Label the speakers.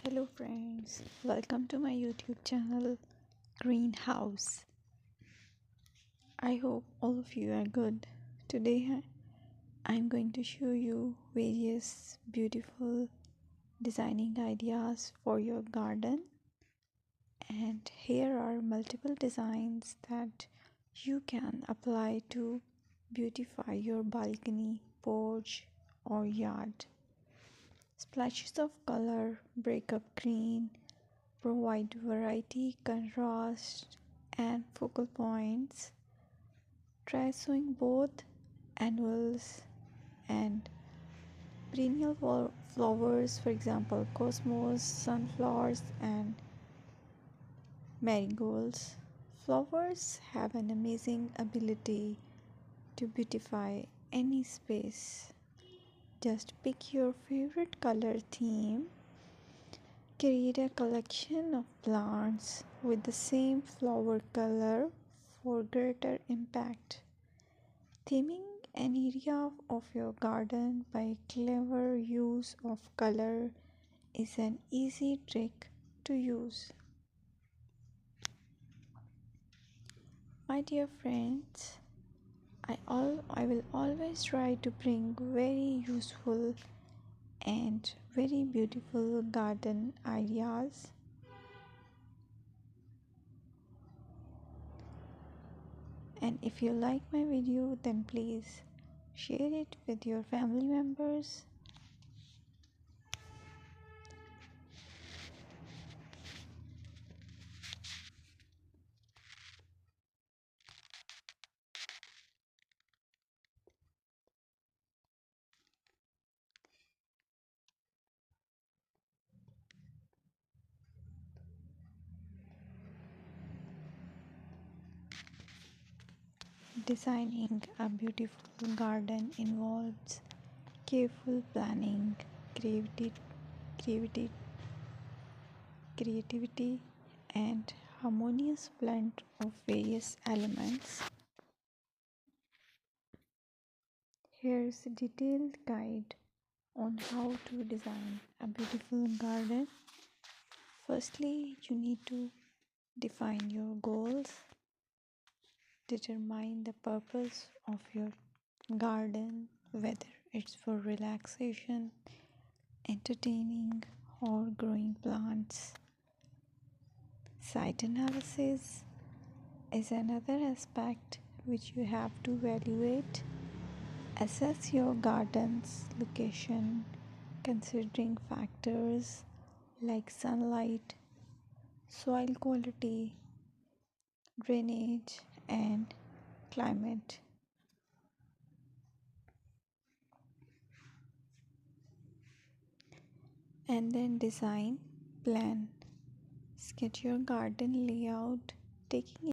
Speaker 1: Hello friends, welcome to my YouTube channel Greenhouse. I hope all of you are good. Today I'm going to show you various beautiful designing ideas for your garden, and here are multiple designs that you can apply to beautify your balcony, porch or yard. Splashes of color break up green, provide variety, contrast, and focal points. Try sowing both annuals and perennial flowers, for example, cosmos, sunflowers, and marigolds. Flowers have an amazing ability to beautify any space. Just pick your favorite color theme. Create a collection of plants with the same flower color for greater impact. Theming an area of your garden by clever use of color is an easy trick to use. My dear friends, I will always try to bring very useful and very beautiful garden ideas. And if you like my video, then please share it with your family members. Designing a beautiful garden involves careful planning, creativity, creativity, creativity, and harmonious blend of various elements. Here's a detailed guide on how to design a beautiful garden. Firstly, you need to define your goals, determine the purpose of your garden, whether it's for relaxation, entertaining, or growing plants. Site analysis is another aspect which you have to evaluate. Assess your garden's location considering factors like sunlight, soil quality, drainage, and climate. And then design, plan, sketch your garden layout, taking